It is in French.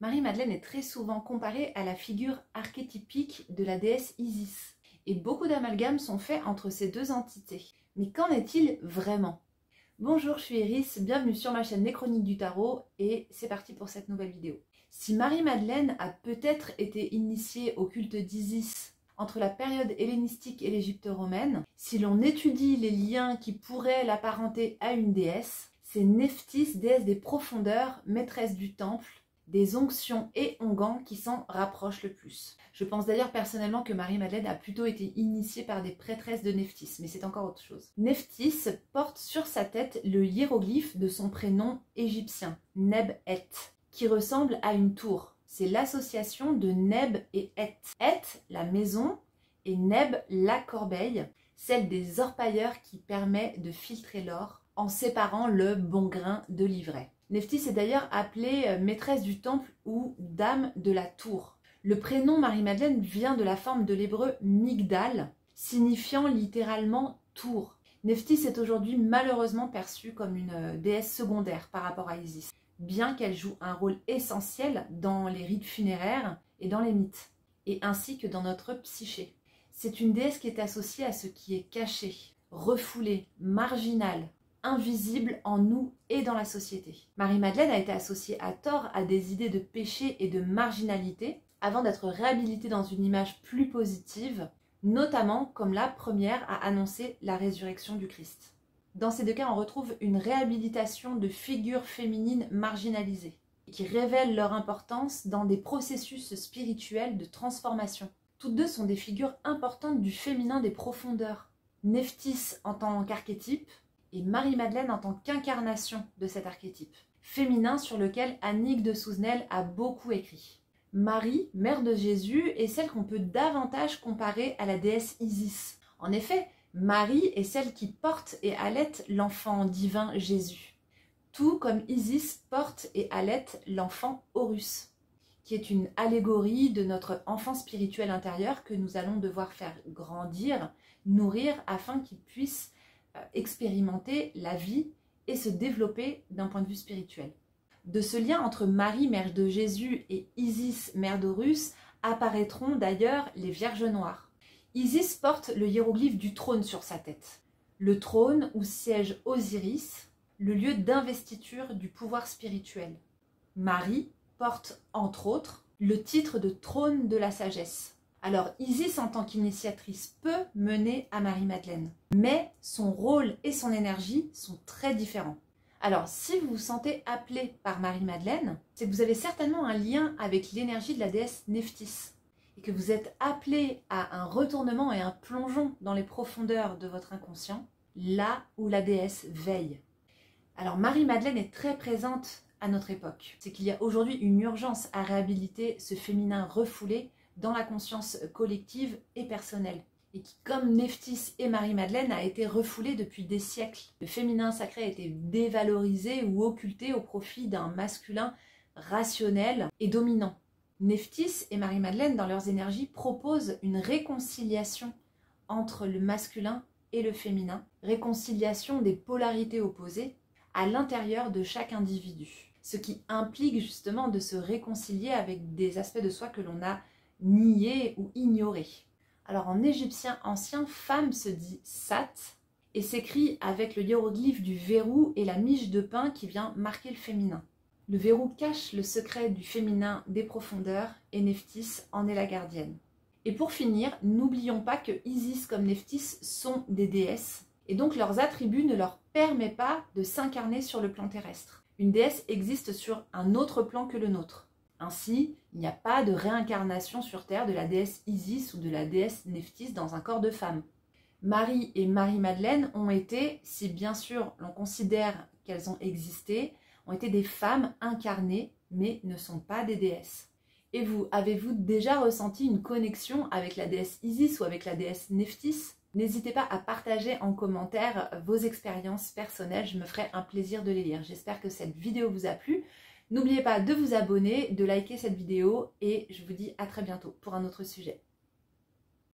Marie-Madeleine est très souvent comparée à la figure archétypique de la déesse Isis. Et beaucoup d'amalgames sont faits entre ces deux entités. Mais qu'en est-il vraiment? Bonjour, je suis Iris, bienvenue sur ma chaîne Les Chroniques du Tarot et c'est parti pour cette nouvelle vidéo. Si Marie-Madeleine a peut-être été initiée au culte d'Isis entre la période hellénistique et l'Égypte romaine, si l'on étudie les liens qui pourraient l'apparenter à une déesse, c'est Nephthys, déesse des profondeurs, maîtresse du temple, des onctions et ongans qui s'en rapprochent le plus. Je pense d'ailleurs personnellement que Marie-Madeleine a plutôt été initiée par des prêtresses de Nephthys, mais c'est encore autre chose. Nephthys porte sur sa tête le hiéroglyphe de son prénom égyptien, Neb-Et, qui ressemble à une tour. C'est l'association de Neb et Et. Et, la maison, et Neb, la corbeille, celle des orpailleurs qui permet de filtrer l'or en séparant le bon grain de l'ivraie. Nephthys est d'ailleurs appelée maîtresse du temple ou dame de la tour. Le prénom Marie-Madeleine vient de la forme de l'hébreu Migdal, signifiant littéralement tour. Nephthys est aujourd'hui malheureusement perçue comme une déesse secondaire par rapport à Isis, bien qu'elle joue un rôle essentiel dans les rites funéraires et dans les mythes, et ainsi que dans notre psyché. C'est une déesse qui est associée à ce qui est caché, refoulé, marginal, invisible en nous et dans la société. Marie-Madeleine a été associée à tort à des idées de péché et de marginalité avant d'être réhabilitée dans une image plus positive, notamment comme la première à annoncer la résurrection du Christ. Dans ces deux cas, on retrouve une réhabilitation de figures féminines marginalisées qui révèlent leur importance dans des processus spirituels de transformation. Toutes deux sont des figures importantes du féminin des profondeurs. Nephthys en tant qu'archétype, et Marie-Madeleine en tant qu'incarnation de cet archétype, féminin sur lequel Annick de Souzenel a beaucoup écrit. Marie, mère de Jésus, est celle qu'on peut davantage comparer à la déesse Isis. En effet, Marie est celle qui porte et allaite l'enfant divin Jésus, tout comme Isis porte et allaite l'enfant Horus, qui est une allégorie de notre enfant spirituel intérieur que nous allons devoir faire grandir, nourrir, afin qu'il puisse expérimenter la vie et se développer d'un point de vue spirituel. De ce lien entre Marie, mère de Jésus, et Isis, mère d'Horus, apparaîtront d'ailleurs les Vierges noires. Isis porte le hiéroglyphe du trône sur sa tête. Le trône où siège Osiris, le lieu d'investiture du pouvoir spirituel. Marie porte, entre autres, le titre de trône de la sagesse. Alors Isis en tant qu'initiatrice peut mener à Marie-Madeleine, mais son rôle et son énergie sont très différents. Alors si vous vous sentez appelé par Marie-Madeleine, c'est que vous avez certainement un lien avec l'énergie de la déesse Nephthys et que vous êtes appelé à un retournement et un plongeon dans les profondeurs de votre inconscient, là où la déesse veille. Alors Marie-Madeleine est très présente à notre époque. C'est qu'il y a aujourd'hui une urgence à réhabiliter ce féminin refoulé dans la conscience collective et personnelle, et qui, comme Nephthys et Marie-Madeleine, a été refoulé depuis des siècles. Le féminin sacré a été dévalorisé ou occulté au profit d'un masculin rationnel et dominant. Nephthys et Marie-Madeleine, dans leurs énergies, proposent une réconciliation entre le masculin et le féminin, réconciliation des polarités opposées à l'intérieur de chaque individu, ce qui implique justement de se réconcilier avec des aspects de soi que l'on a nié ou ignoré. Alors en égyptien ancien, femme se dit Sat et s'écrit avec le hiéroglyphe du verrou et la miche de pain qui vient marquer le féminin. Le verrou cache le secret du féminin des profondeurs et Nephthys en est la gardienne. Et pour finir, n'oublions pas que Isis comme Nephthys sont des déesses et donc leurs attributs ne leur permettent pas de s'incarner sur le plan terrestre. Une déesse existe sur un autre plan que le nôtre. Ainsi, il n'y a pas de réincarnation sur Terre de la déesse Isis ou de la déesse Nephthys dans un corps de femme. Marie et Marie-Madeleine ont été, si bien sûr l'on considère qu'elles ont existé, ont été des femmes incarnées, mais ne sont pas des déesses. Et vous, avez-vous déjà ressenti une connexion avec la déesse Isis ou avec la déesse Nephthys? N'hésitez pas à partager en commentaire vos expériences personnelles, je me ferai un plaisir de les lire. J'espère que cette vidéo vous a plu. N'oubliez pas de vous abonner, de liker cette vidéo et je vous dis à très bientôt pour un autre sujet.